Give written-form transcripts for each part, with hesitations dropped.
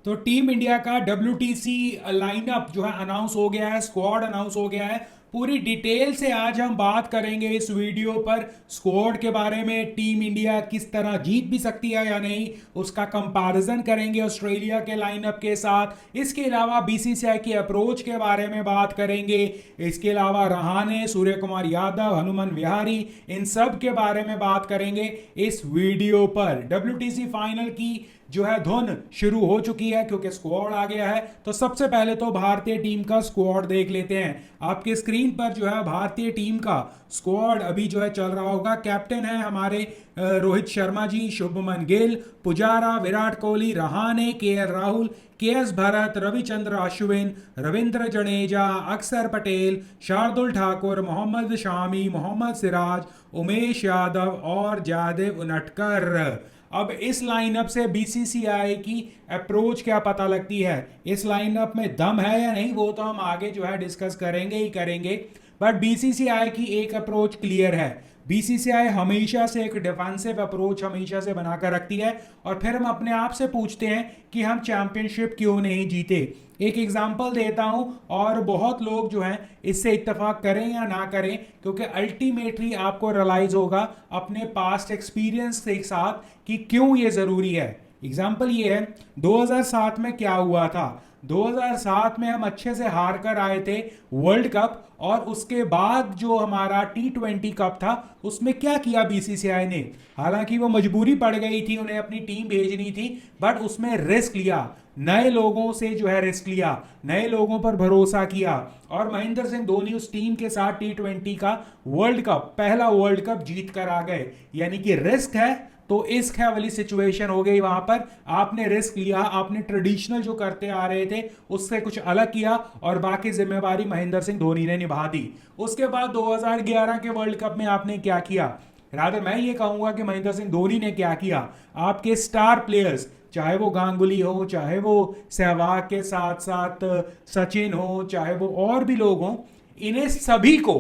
तो team India का WTC lineup जो है अनाउंस हो गया है, स्क्वाड अनाउंस हो गया है। पूरी डिटेल से आज हम बात करेंगे इस वीडियो पर स्क्वाड के बारे में, टीम इंडिया किस तरह जीत भी सकती है या नहीं, उसका कंपैरिजन करेंगे ऑस्ट्रेलिया के लाइनअप के साथ। इसके अलावा BCCI की अप्रोच के बारे में बात करेंगे। इसके अलावा रहाणे, सूर्य कुमार यादव, हनुमान विहारी, इन सब के बारे में बात करेंगे इस वीडियो पर। WTC फाइनल की जो है धुन शुरू हो चुकी है क्योंकि स्क्वाड आ गया है। तो सबसे पहले तो भारतीय टीम का स्क्वाड देख लेते हैं। आपके स्क्रीन पर जो है भारतीय टीम का स्क्वाड अभी जो है चल रहा होगा। कैप्टन है हमारे रोहित शर्मा जी, शुभमन गिल, पुजारा, विराट कोहली, रहाणे, KL राहुल, KS भरत, रविचंद्र अश्विन, रविंद्र जडेजा, अक्षर पटेल, शार्दुल ठाकुर, मोहम्मद शामी, मोहम्मद सिराज, उमेश यादव और जयदेव उनटकर। अब इस लाइनअप से BCCI की अप्रोच क्या पता लगती है, इस लाइनअप में दम है या नहीं, वो तो हम आगे जो है डिस्कस करेंगे ही करेंगे। बट BCCI की एक अप्रोच क्लियर है। BCCI हमेशा से एक डिफेंसिव अप्रोच हमेशा से बनाकर रखती है। और फिर हम अपने आप से पूछते हैं कि हम चैंपियनशिप क्यों नहीं जीते। एक एग्जांपल देता हूं और बहुत लोग जो हैं इससे इत्तेफाक करें या ना करें, क्योंकि अल्टीमेटली आपको रियलाइज होगा अपने पास्ट एक्सपीरियंस के साथ कि क्यों ये ज़रूरी है। एग्जाम्पल ये है, 2007 में क्या हुआ था। 2007 में हम अच्छे से हार कर आए थे वर्ल्ड कप, और उसके बाद जो हमारा T20 कप था उसमें क्या किया BCCI ने। हालांकि वो मजबूरी पड़ गई थी, उन्हें अपनी टीम भेजनी थी, बट उसमें रिस्क लिया, नए लोगों से जो है रिस्क लिया, नए लोगों पर भरोसा किया, और महेंद्र सिंह धोनी उस टीम के साथ T20 का वर्ल्ड कप, पहला वर्ल्ड कप जीत कर आ गए। यानी कि रिस्क है तो इस ख्या वाली सिचुएशन हो गई वहां पर। आपने रिस्क लिया, आपने ट्रेडिशनल जो करते आ रहे थे उससे कुछ अलग किया, और बाकी जिम्मेवारी महेंद्र सिंह धोनी ने निभा दी। उसके बाद 2011 के वर्ल्ड कप में आपने क्या किया, रादर मैं ये कहूंगा कि महेंद्र सिंह धोनी ने क्या किया। आपके स्टार प्लेयर्स, चाहे वो गांगुली हो, चाहे वो सहवाग के साथ साथ सचिन हो, चाहे वो और भी लोग हों, इन्हें सभी को,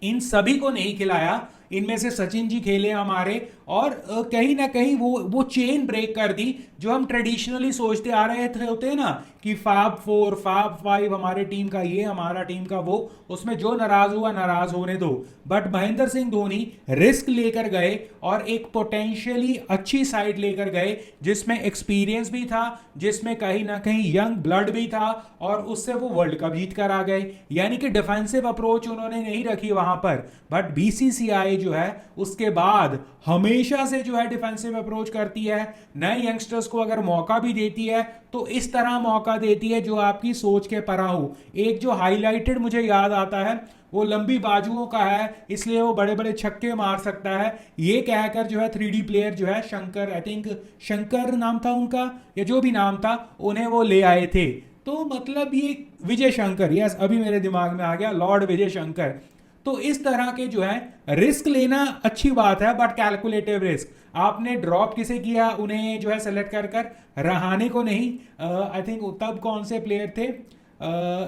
इन सभी को नहीं खिलाया। इनमें से सचिन जी खेले हमारे, और कहीं ना कहीं वो चेन ब्रेक कर दी जो हम ट्रेडिशनली सोचते आ रहे थे, होते हैं ना कि Fab 4 Fab 5 हमारे टीम का ये, हमारा टीम का वो, उसमें जो नाराज हुआ नाराज होने दो। बट महेंद्र सिंह धोनी रिस्क लेकर गए और एक पोटेंशियली अच्छी साइड लेकर गए जिसमें एक्सपीरियंस भी था, जिसमें कहीं ना कहीं यंग ब्लड भी था, और उससे वो वर्ल्ड कप जीत कर आ गए। यानी कि डिफेंसिव अप्रोच उन्होंने नहीं रखी वहां पर। बट BCCI जो है उसके बाद हमेशा से जो है डिफेंसिव अप्रोच करती है। नए यंगस्टर्स को अगर मौका भी देती है तो इस तरह मौका देती है जो आपकी सोच के परा हो। एक जो हाईलाइटेड मुझे याद आता है वो लंबी बाजुओं का है, इसलिए वो बड़े बड़े छक्के मार सकता है, ये कहकर जो है 3D प्लेयर जो है शंकर, आई थिंक शंकर नाम था उनका, या जो भी नाम था, उन्हें वो ले आए थे। तो मतलब ये विजय शंकर, यस अभी मेरे दिमाग में आ गया, लॉर्ड विजय शंकर। तो इस तरह के जो है रिस्क लेना अच्छी बात है, बट कैलकुलेटिव रिस्क। आपने ड्रॉप किसे किया, उन्हें जो है सेलेक्ट कर कर, रहाणे को नहीं, आई थिंक तब कौन से प्लेयर थे,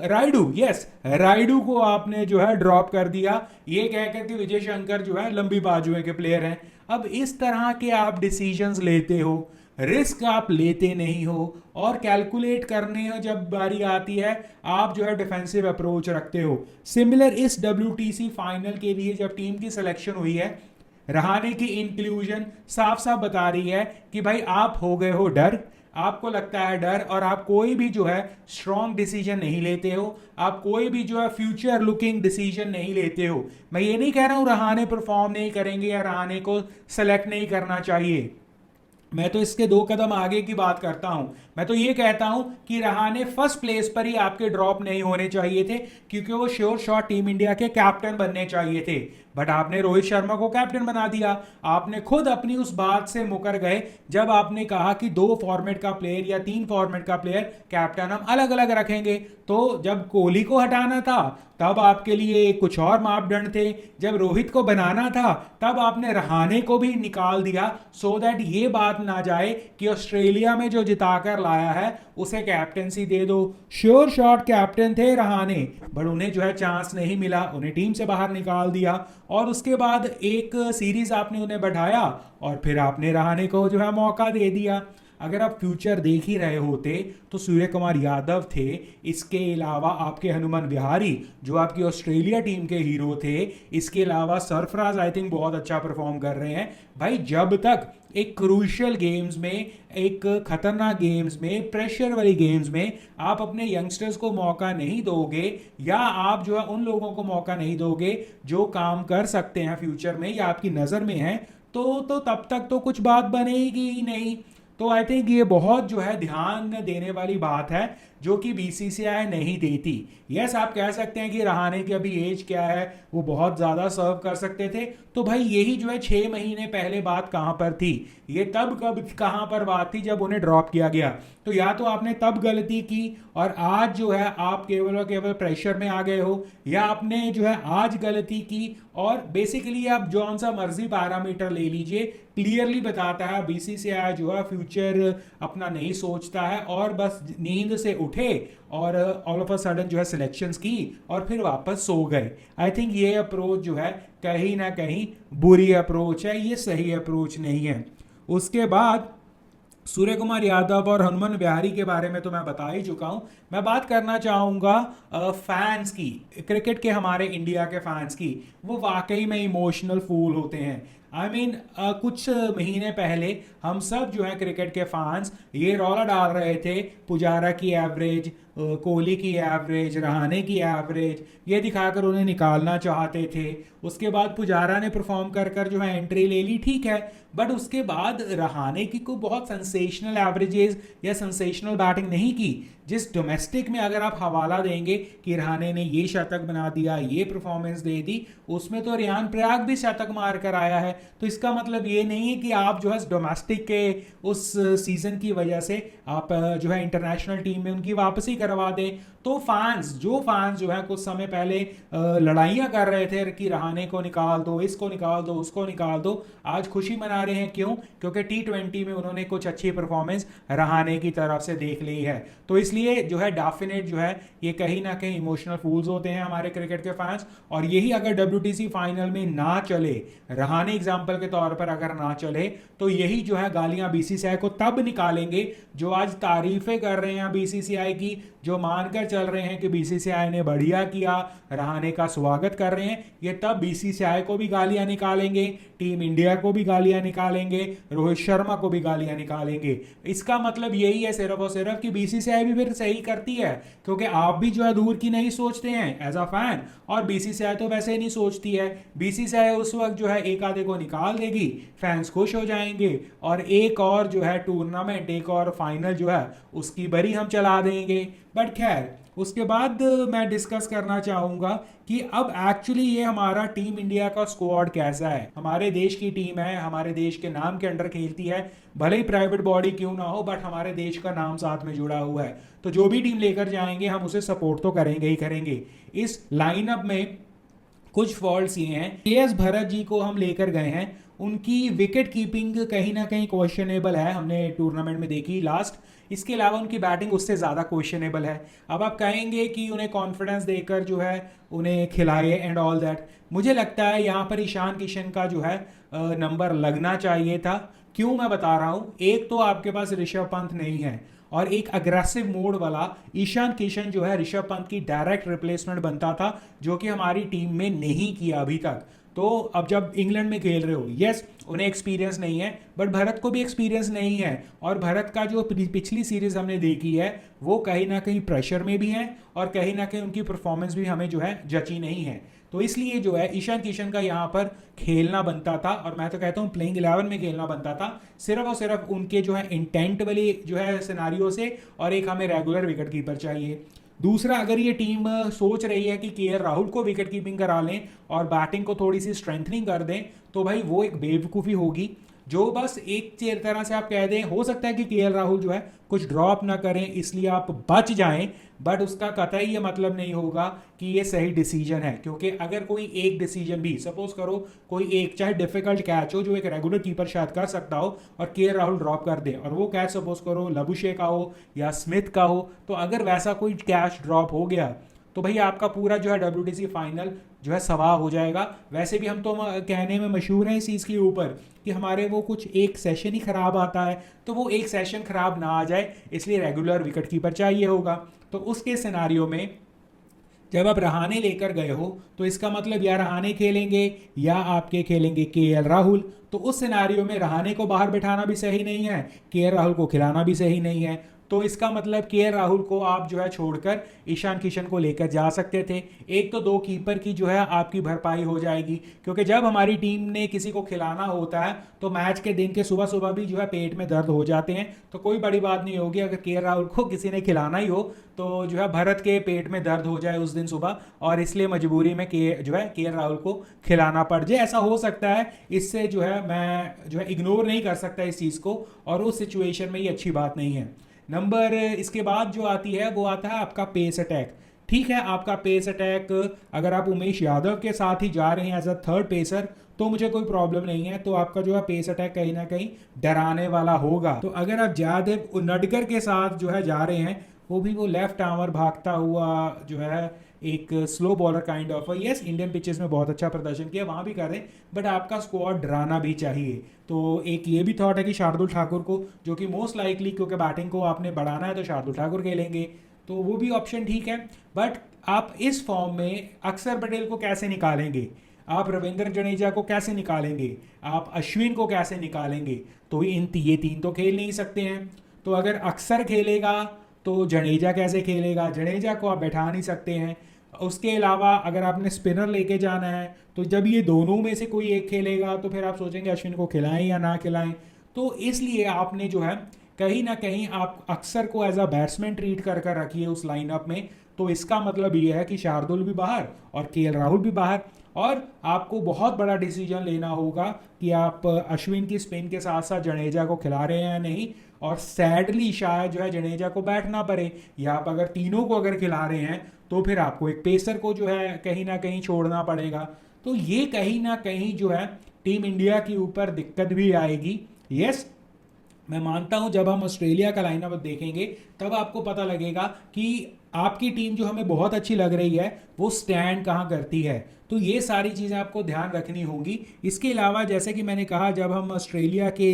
राइडू, यस राइडू को आपने जो है ड्रॉप कर दिया, ये कहकर कि विजय शंकर जो है लंबी बाजुएं के प्लेयर हैं। अब इस तरह के आप डिसीजंस लेते हो, रिस्क आप लेते नहीं हो, और कैलकुलेट करने जब बारी आती है आप जो है डिफेंसिव अप्रोच रखते हो। सिमिलर इस WTC फाइनल के लिए जब टीम की सिलेक्शन हुई है, रहाणे की इंक्लूजन साफ साफ बता रही है कि भाई आप हो गए हो डर, आपको लगता है डर, और आप कोई भी जो है स्ट्रॉन्ग डिसीजन नहीं लेते हो, आप कोई भी जो है फ्यूचर लुकिंग डिसीजन नहीं लेते हो। मैं ये नहीं कह रहा हूं रहाणे परफॉर्म नहीं करेंगे या रहाणे को सेलेक्ट नहीं करना चाहिए, मैं तो इसके 2 कदम आगे की बात करता हूं। मैं तो ये कहता हूं कि रहाणे फर्स्ट प्लेस पर ही आपके ड्रॉप नहीं होने चाहिए थे, क्योंकि वो श्योर शॉट टीम इंडिया के कैप्टन बनने चाहिए थे। बट आपने रोहित शर्मा को कैप्टन बना दिया। आपने खुद अपनी उस बात से मुकर गए जब आपने कहा कि 2 फॉर्मेट का प्लेयर या 3 फॉर्मेट का प्लेयर कैप्टन हम अलग अलग रखेंगे। तो जब कोहली को हटाना था तब आपके लिए कुछ और मापदंड थे, जब रोहित को बनाना था तब आपने रहाणे को भी निकाल दिया, सो दैट ये बात ना जाए कि ऑस्ट्रेलिया में जो जिताकर लाया है उसे कैप्टनसी दे दो। श्योर शॉट कैप्टन थे रहाणे, बट उन्हें जो है चांस नहीं मिला, उन्हें टीम से बाहर निकाल दिया, और उसके बाद एक सीरीज आपने उन्हें बढ़ाया और फिर आपने रहाणे को जो है मौका दे दिया। अगर आप फ्यूचर देख ही रहे होते तो सूर्य कुमार यादव थे, इसके अलावा आपके हनुमान विहारी जो आपकी ऑस्ट्रेलिया टीम के हीरो थे, इसके अलावा सरफराज आई थिंक बहुत अच्छा परफॉर्म कर रहे हैं। भाई जब तक एक क्रूशियल गेम्स में, एक खतरनाक गेम्स में, प्रेशर वाली गेम्स में आप अपने यंगस्टर्स को मौका नहीं दोगे, या आप जो है उन लोगों को मौका नहीं दोगे जो काम कर सकते हैं फ्यूचर में या आपकी नज़र में है, तो तब तक तो कुछ बात बनेगी ही नहीं। तो आई थिंक ये बहुत जो है ध्यान देने वाली बात है जो कि बीसीसीआई नहीं देती। यस, आप कह सकते हैं कि रहाणे की अभी एज क्या है, वो बहुत ज़्यादा सर्व कर सकते थे, तो भाई यही जो है 6 महीने पहले बात कहाँ पर थी, ये तब कब कहाँ पर बात थी जब उन्हें ड्रॉप किया गया। तो या तो आपने तब गलती की और आज जो है आप केवल और केवल प्रेशर में आ गए हो, या आपने जो है आज गलती की और बेसिकली आप जौन सा मर्जी पैरामीटर ले लीजिए, क्लियरली बताता है बीसीसीआई जो है फ्यूचर अपना नहीं सोचता है और बस नींद से उठे और ऑल ऑफ अ सडन जो है सिलेक्शंस की और फिर वापस सो गए। आई थिंक ये अप्रोच जो है कहीं ना कहीं बुरी अप्रोच है, ये सही अप्रोच नहीं है। उसके बाद सूर्य कुमार यादव और हनुमान विहारी के बारे में तो मैं बता ही चुका हूं। मैं बात करना चाहूँगा फैंस की, क्रिकेट के हमारे इंडिया के फैंस की। वो वाकई में इमोशनल फूल होते हैं। आई मीन कुछ महीने पहले हम सब जो है क्रिकेट के फैंस ये रौला डाल रहे थे पुजारा की एवरेज, कोहली की एवरेज, रहाणे की एवरेज, ये दिखाकर उन्हें निकालना चाहते थे। उसके बाद पुजारा ने परफॉर्म कर कर जो है एंट्री ले ली, ठीक है, बट उसके बाद रहाणे की को बहुत सेंसेशनल एवरेजेस या सेंसेशनल बैटिंग नहीं की। जिस डोमेस्टिक में अगर आप हवाला देंगे कि रहाणे ने ये शतक बना दिया, ये परफॉर्मेंस दे दी, उसमें तो रियान पराग भी शतक मार कर आया है। तो इसका मतलब ये नहीं है कि आप जो है डोमेस्टिक के उस सीजन की वजह से आप जो है इंटरनेशनल टीम में उनकी वापसी करवा दें। तो फैंस जो है कुछ समय पहले लड़ाइयाँ कर रहे थे कि रहाणे को निकाल दो, इसको निकाल दो, उसको निकाल दो, आज खुशी मना रहे हैं। क्यों? क्योंकि T20 में उन्होंने कुछ अच्छी परफॉर्मेंस रहाणे की तरफ से देख ली है। तो इसलिए जो है डेफिनेट जो है ये कहीं ना कहीं इमोशनल फूल्स होते हैं हमारे क्रिकेट के फैंस। और यही अगर WTC फाइनल में ना चले, रहाणे एग्जाम्पल के तौर पर अगर ना चले, तो यही जो है गालियां बीसीसीआई को तब निकालेंगे जो आज तारीफें कर रहे हैं बीसीसीआई की, जो मानकर चल रहे हैं कि बीसीसीआई ने बढ़िया किया, रहाणे का स्वागत कर रहे हैं, ये तब बीसीसीआई को भी गालियां निकालेंगे, टीम इंडिया को भी गालियां निकालेंगे, रोहित शर्मा को भी गालियां निकालेंगे। इसका मतलब यही है सिर्फ और सिर्फ कि बीसीसीआई भी फिर सही करती है, क्योंकि आप भी जो है दूर की नहीं सोचते हैं एज अ फैन, और बीसीसीआई तो वैसे ही नहीं सोचती है। बीसीसीआई उस वक्त जो है एक आधे को निकाल देगी, फैंस खुश हो जाएंगे और एक और जो है टूर्नामेंट, एक और फाइनल जो है उसकी बरी हम चला देंगे। बट खैर, उसके बाद मैं डिस्कस करना चाहूँगा कि अब एक्चुअली ये हमारा टीम इंडिया का स्क्वाड कैसा है। हमारे देश की टीम है, हमारे देश के नाम के अंडर खेलती है, भले ही प्राइवेट बॉडी क्यों ना हो, बट हमारे देश का नाम साथ में जुड़ा हुआ है। तो जो भी टीम लेकर जाएंगे हम उसे सपोर्ट तो करेंगे ही करेंगे। इस लाइनअप में कुछ फॉल्ट्स ये हैं, के.एस. भरत जी को हम लेकर गए हैं, उनकी विकेट कीपिंग कहीं ना कहीं क्वेश्चनेबल है, हमने टूर्नामेंट में देखी लास्ट। इसके अलावा उनकी बैटिंग उससे ज़्यादा क्वेश्चनेबल है। अब आप कहेंगे कि उन्हें कॉन्फिडेंस देकर जो है उन्हें खिलाए एंड ऑल दैट, मुझे लगता है यहाँ पर ईशान किशन का जो है नंबर लगना चाहिए था। क्यों मैं बता रहा हूँ, एक तो आपके पास ऋषभ पंत नहीं है, और एक अग्रेसिव मोड वाला ईशान किशन जो है ऋषभ पंत की डायरेक्ट रिप्लेसमेंट बनता था, जो कि हमारी टीम में नहीं किया अभी तक। तो अब जब इंग्लैंड में खेल रहे हो, यस उन्हें एक्सपीरियंस नहीं है, बट भरत को भी एक्सपीरियंस नहीं है, और भरत का जो पिछली सीरीज हमने देखी है वो कहीं ना कहीं प्रेशर में भी है और कहीं ना कहीं उनकी परफॉर्मेंस भी हमें जो है जची नहीं है। तो इसलिए जो है ईशान किशन का यहाँ पर खेलना बनता था, और मैं तो कहता हूँ प्लेइंग 11 में खेलना बनता था, सिर्फ और सिर्फ उनके जो है इंटेंट वाली जो है सिनारियो से, और एक हमें रेगुलर विकेट कीपर चाहिए। दूसरा, अगर ये टीम सोच रही है कि के.एल. राहुल को विकेट कीपिंग करा लें और बैटिंग को थोड़ी सी स्ट्रेंथनिंग कर दें, तो भाई वो एक बेवकूफ़ी होगी। जो बस एक तरह से आप कह दें, हो सकता है कि के.एल. राहुल जो है कुछ ड्रॉप ना करें इसलिए आप बच जाएं, बट उसका कतई ये मतलब नहीं होगा कि ये सही डिसीजन है। क्योंकि अगर कोई एक डिसीजन भी, सपोज करो कोई एक चाहे डिफिकल्ट कैच हो जो एक रेगुलर कीपर शायद कर सकता हो, और के.एल. राहुल ड्रॉप कर दे, और वो कैच सपोज करो लबुशे का हो या स्मिथ का हो, तो अगर वैसा कोई कैच ड्रॉप हो गया तो भाई आपका पूरा जो है WTC फाइनल जो है सवाह हो जाएगा। वैसे भी हम तो कहने में मशहूर हैं इस चीज़ के ऊपर कि हमारे वो कुछ एक सेशन ही ख़राब आता है, तो वो एक सेशन ख़राब ना आ जाए इसलिए रेगुलर विकेट कीपर चाहिए होगा। तो उसके सिनारियो में जब आप रहाणे लेकर गए हो तो इसका मतलब या रहाणे खेलेंगे या आपके खेलेंगे KL राहुल। तो उस सिनारियो में रहाणे को बाहर बिठाना भी सही नहीं है, KL राहुल को खिलाना भी सही नहीं है। तो इसका मतलब KL राहुल को आप जो है छोड़कर ईशान किशन को लेकर जा सकते थे। एक तो 2 कीपर की जो है आपकी भरपाई हो जाएगी, क्योंकि जब हमारी टीम ने किसी को खिलाना होता है तो मैच के दिन के सुबह सुबह भी जो है पेट में दर्द हो जाते हैं। तो कोई बड़ी बात नहीं होगी अगर KL राहुल को किसी ने खिलाना ही हो तो जो है भरत के पेट में दर्द हो जाए उस दिन सुबह, और इसलिए मजबूरी में जो है KL राहुल को खिलाना पड़ जाए। ऐसा हो सकता है, इससे जो है मैं जो है इग्नोर नहीं कर सकता इस चीज़ को, और उस सिचुएशन में ये अच्छी बात नहीं है। नंबर इसके बाद जो आती है वो आता है आपका पेस अटैक। ठीक है, आपका पेस अटैक अगर आप उमेश यादव के साथ ही जा रहे हैं एज अ थर्ड पेसर तो मुझे कोई प्रॉब्लम नहीं है। तो आपका जो है पेस अटैक कहीं ना कहीं डराने वाला होगा। तो अगर आप जयदेव उनडकर के साथ जो है जा रहे हैं, वो भी वो लेफ्ट आर्मर भागता हुआ जो है एक slow bowler kind of, yes Indian pitches में बहुत अच्छा प्रदर्शन किया वहाँ भी कर रहे हैं, बट आपका स्क्वाड डराना भी चाहिए। तो एक ये भी थॉट है कि शार्दुल ठाकुर को, जो कि मोस्ट लाइकली क्योंकि बैटिंग को आपने बढ़ाना है तो शार्दुल ठाकुर खेलेंगे, तो वो भी ऑप्शन ठीक है। बट आप इस फॉर्म में अक्षर पटेल को कैसे निकालेंगे, आप रविंद्र जडेजा को कैसे निकालेंगे, आप अश्विन को कैसे निकालेंगे? तो ये 3 तो खेल नहीं सकते हैं। तो अगर अक्षर खेलेगा तो जडेजा कैसे खेलेगा? जडेजा को आप बैठा नहीं सकते हैं। उसके अलावा अगर आपने स्पिनर लेके जाना है तो जब ये दोनों में से कोई एक खेलेगा तो फिर आप सोचेंगे अश्विन को खिलाएं या ना खिलाएं। तो इसलिए आपने जो है कहीं ना कहीं आप अक्सर को एज अ बैट्समैन ट्रीट कर कर रखिए उस लाइनअप में। तो इसका मतलब ये है कि शार्दुल भी बाहर और KL राहुल भी बाहर, और आपको बहुत बड़ा डिसीजन लेना होगा कि आप अश्विन की स्पिन के साथ साथ जडेजा को खिला रहे हैं या नहीं। और सैडली शायद जो है जडेजा को बैठना पड़े, या आप अगर तीनों को अगर खिला रहे हैं तो फिर आपको एक पेसर को जो है कहीं ना कहीं छोड़ना पड़ेगा। तो ये कहीं ना कहीं जो है टीम इंडिया के ऊपर दिक्कत भी आएगी। यस, मैं मानता हूं जब हम ऑस्ट्रेलिया का लाइनअप देखेंगे तब आपको पता लगेगा कि आपकी टीम जो हमें बहुत अच्छी लग रही है वो स्टैंड कहां करती है। तो ये सारी चीज़ें आपको ध्यान रखनी होगी। इसके अलावा जैसे कि मैंने कहा, जब हम ऑस्ट्रेलिया के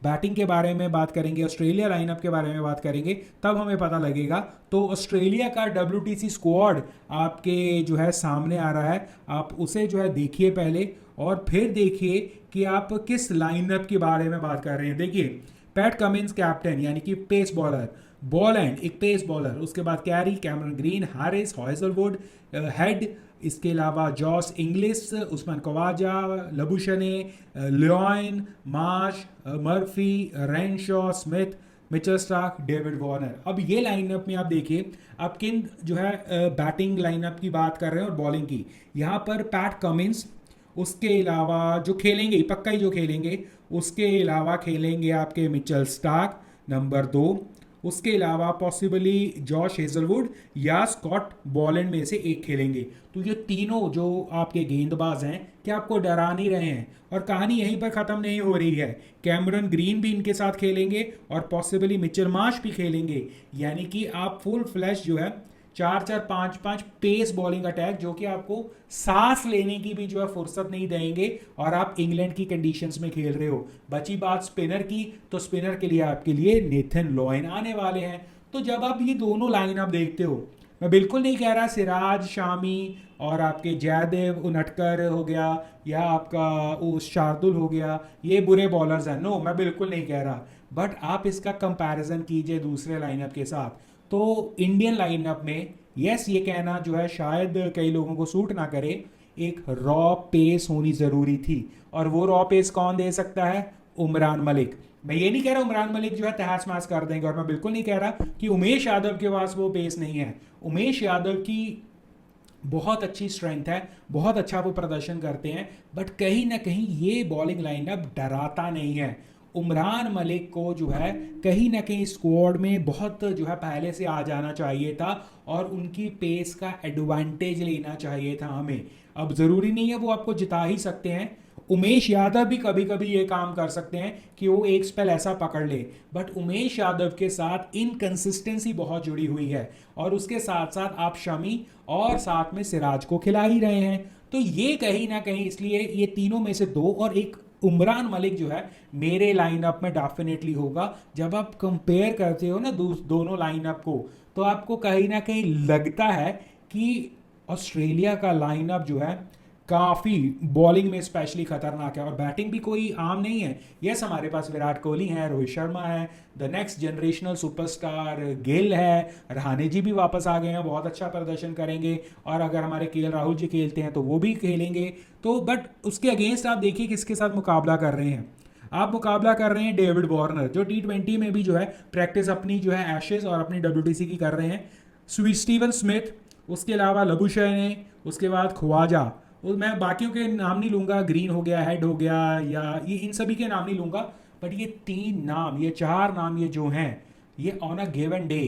बैटिंग के बारे में बात करेंगे, ऑस्ट्रेलिया लाइनअप के बारे में बात करेंगे, तब हमें पता लगेगा। तो ऑस्ट्रेलिया का WTC स्क्वाड आपके जो है सामने आ रहा है, आप उसे जो है देखिए पहले, और फिर देखिए कि आप किस लाइनअप के बारे में बात कर रहे हैं। देखिए, पैट कमिंस कैप्टन यानी कि पेस बॉलर, बॉलैंड एक पेस बॉलर, उसके बाद Carey, Cameron Green, Harris, Hazlewood, Head, इसके अलावा Josh Inglis, Usman Khawaja, Labuschagne, Lyon, Marsh, Murphy, Renshaw, Smith, Mitchell Starc, David Warner. अब ये लाइनअप में आप देखिए आप किन जो है बैटिंग लाइनअप की बात कर रहे हैं और बॉलिंग की। यहाँ पर पैट कमिंस, उसके अलावा जो खेलेंगे पक्का ही जो खेलेंगे, उसके अलावा खेलेंगे आपके मिचेल स्टार्क नंबर 2, उसके अलावा पॉसिबली जॉश हेजलवुड या स्कॉट बॉलैंड में से एक खेलेंगे। तो ये तीनों जो आपके गेंदबाज हैं क्या आपको डरा नहीं रहे हैं? और कहानी यहीं पर ख़त्म नहीं हो रही है, कैमरन ग्रीन भी इनके साथ खेलेंगे और पॉसिबली मिचेल मार्श भी खेलेंगे। यानी कि आप फुल फ्लैश जो है 4-4, 5-5 पेस बॉलिंग अटैक, जो कि आपको सांस लेने की भी जो है फुर्सत नहीं देंगे, और आप इंग्लैंड की कंडीशंस में खेल रहे हो। बची बात स्पिनर की, तो स्पिनर के लिए आपके लिए नेथन लॉयन आने वाले हैं। तो जब आप ये दोनों लाइन आप देखते हो, मैं बिल्कुल नहीं कह रहा सिराज, शामी और आपके जयदेव उनटकर हो गया या आपका शार्दुल हो गया ये बुरे बॉलर्स हैं, नो मैं बिल्कुल नहीं कह रहा। बट आप इसका कंपैरिजन कीजिए दूसरे लाइनअप के साथ। तो इंडियन लाइनअप में यस ये कहना जो है शायद कई लोगों को सूट ना करे, एक रॉ पेस होनी ज़रूरी थी। और वो रॉ पेस कौन दे सकता है? उमरान मलिक। मैं ये नहीं कह रहा उमरान मलिक जो है तहस महस कर देंगे, और मैं बिल्कुल नहीं कह रहा कि उमेश यादव के पास वो पेस नहीं है। उमेश यादव की बहुत अच्छी स्ट्रेंथ है, बहुत अच्छा वो प्रदर्शन करते हैं, बट कहीं ना कहीं ये बॉलिंग लाइनअप डराता नहीं है। उमरान मलिक को जो है कहीं ना कहीं स्क्वाड में बहुत जो है पहले से आ जाना चाहिए था और उनकी पेस का एडवांटेज लेना चाहिए था हमें। अब ज़रूरी नहीं है वो आपको जिता ही सकते हैं, उमेश यादव भी कभी कभी ये काम कर सकते हैं कि वो एक स्पेल ऐसा पकड़ ले, बट उमेश यादव के साथ इनकंसिस्टेंसी बहुत जुड़ी हुई है और उसके साथ साथ आप शमी और साथ में सिराज को खिला ही रहे हैं। तो ये कहीं ना कहीं इसलिए ये तीनों में से दो और एक उमरान मलिक जो है मेरे लाइनअप में डेफिनेटली होगा। जब आप कंपेयर करते हो ना दोनों लाइनअप को, तो आपको कहीं ना कहीं लगता है कि ऑस्ट्रेलिया का लाइनअप जो है काफ़ी बॉलिंग में स्पेशली खतरनाक है और बैटिंग भी कोई आम नहीं है। यस, हमारे पास विराट कोहली है, रोहित शर्मा है, the next generational superstar Gill है, रहाणे जी भी वापस आ गए हैं, बहुत अच्छा प्रदर्शन करेंगे, और अगर हमारे केएल राहुल जी खेलते हैं तो वो भी खेलेंगे। तो बट उसके अगेंस्ट आप देखिए किसके साथ मुकाबला कर रहे हैं। आप मुकाबला कर रहे हैं डेविड वार्नर, जो T20 में भी जो है प्रैक्टिस अपनी जो है एशेज और अपनी WTC की कर रहे हैं, स्टीवन स्मिथ, उसके अलावा लबुशेन, उसके बाद ख्वाजा, और मैं बाकियों के नाम नहीं लूँगा, ग्रीन हो गया, हेड हो गया, या ये इन सभी के नाम नहीं लूँगा, बट ये तीन नाम, ये चार नाम ये जो हैं, ये on a given day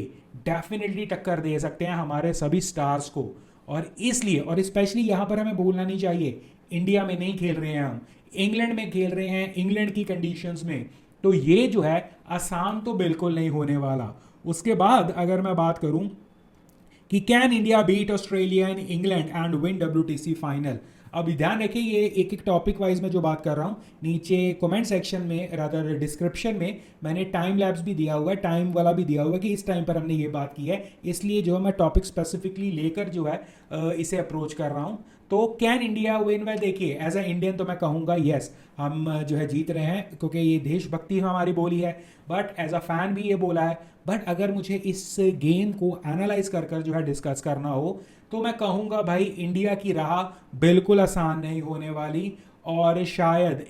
definitely टक्कर दे सकते हैं हमारे सभी स्टार्स को। और इसलिए और स्पेशली यहाँ पर हमें भूलना नहीं चाहिए, इंडिया में नहीं खेल रहे हैं हम, इंग्लैंड में खेल रहे हैं, इंग्लैंड की कंडीशंस में, तो ये जो है आसान तो बिल्कुल नहीं होने वाला। उसके बाद अगर मैं बात करूं कि can India beat Australia in England and win WTC final, अब ध्यान रखिए ये एक एक टॉपिक वाइज में जो बात कर रहा हूँ, नीचे कमेंट सेक्शन में रादर डिस्क्रिप्शन में मैंने टाइम लैप्स भी दिया हुआ है, टाइम वाला भी दिया हुआ है कि इस टाइम पर हमने ये बात की है, इसलिए जो मैं टॉपिक स्पेसिफिकली लेकर जो है इसे अप्रोच कर रहा हूँ। तो कैन इंडिया विन, वह देखिए एज अ इंडियन तो मैं कहूँगा यस, हम जो है जीत रहे हैं क्योंकि ये देशभक्ति हमारी बोली है, बट एज अ फैन भी ये बोला है। बट अगर मुझे इस गेम को एनालाइज कर कर जो है डिस्कस करना हो, तो मैं कहूँगा भाई इंडिया की राह बिल्कुल आसान नहीं होने वाली, और शायद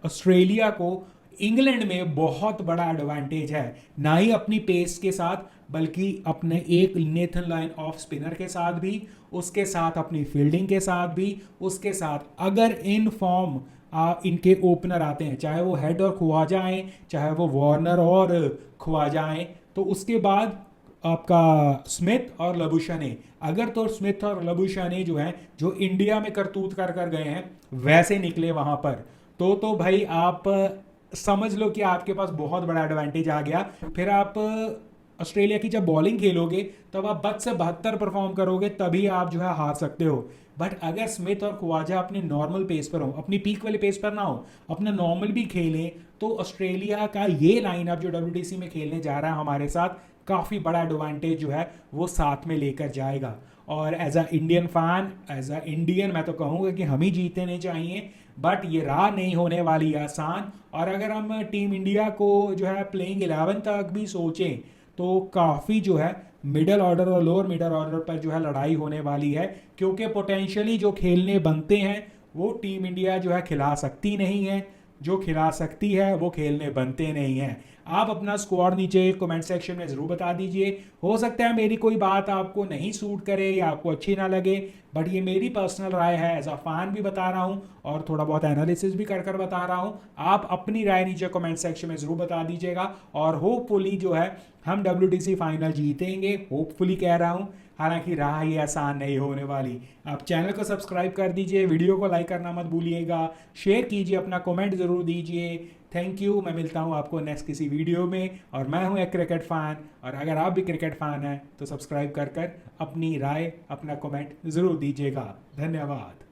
ऑस्ट्रेलिया को इंग्लैंड में बहुत बड़ा एडवांटेज है, ना ही अपनी पेस के साथ बल्कि अपने एक नेथन लाइन ऑफ स्पिनर के साथ भी, उसके साथ अपनी फील्डिंग के साथ भी, उसके साथ अगर इन फॉर्म इनके ओपनर आते हैं, चाहे वो हेड और ख्वाजा आए, चाहे वो वार्नर और ख्वाजा आए, तो उसके बाद आपका स्मिथ और लबुशेन, अगर तो स्मिथ और लबुशेन जो हैं जो इंडिया में करतूत कर कर गए हैं वैसे निकले वहां पर, तो भाई आप समझ लो कि आपके पास बहुत बड़ा एडवांटेज आ गया। फिर आप ऑस्ट्रेलिया की जब बॉलिंग खेलोगे तब आप 72 से 72 परफॉर्म करोगे, तभी आप जो है हार सकते हो। बट अगर स्मिथ और ख्वाजा अपने नॉर्मल पेस पर हो, अपनी पीक वाले पेस पर ना हो, अपना नॉर्मल भी खेलें, तो ऑस्ट्रेलिया का ये लाइनअप जो WTC में खेलने जा रहा है हमारे साथ, काफ़ी बड़ा एडवांटेज जो है वो साथ में लेकर जाएगा। और as a Indian fan, as a Indian मैं तो कहूँगा कि हम ही जीतने चाहिए, बट ये राह नहीं होने वाली आसान। और अगर हम टीम इंडिया को जो है प्लेइंग 11 तक भी सोचें, तो काफ़ी जो है मिडल ऑर्डर और लोअर मिडल ऑर्डर पर जो है लड़ाई होने वाली है, क्योंकि पोटेंशियली जो खेलने बनते हैं वो टीम इंडिया जो है खिला सकती नहीं है, जो खिला सकती है वो खेलने बनते नहीं हैं। आप अपना स्क्वाड नीचे कमेंट सेक्शन में ज़रूर बता दीजिए, हो सकता है मेरी कोई बात आपको नहीं सूट करे या आपको अच्छी ना लगे, बट ये मेरी पर्सनल राय है, एज अ फैन भी बता रहा हूँ और थोड़ा बहुत एनालिसिस भी कर कर बता रहा हूँ। आप अपनी राय नीचे कमेंट सेक्शन में ज़रूर बता दीजिएगा, और होपफुली जो है हम WTC फाइनल जीतेंगे, होपफुली कह रहा हूँ, हालांकि राह ये आसान नहीं होने वाली। आप चैनल को सब्सक्राइब कर दीजिए, वीडियो को लाइक करना मत भूलिएगा, शेयर कीजिए, अपना कमेंट ज़रूर दीजिए। थैंक यू, मैं मिलता हूँ आपको नेक्स्ट किसी वीडियो में, और मैं हूँ एक क्रिकेट फ़ैन, और अगर आप भी क्रिकेट फ़ैन हैं तो सब्सक्राइब कर कर अपनी राय, अपना कमेंट ज़रूर दीजिएगा। धन्यवाद।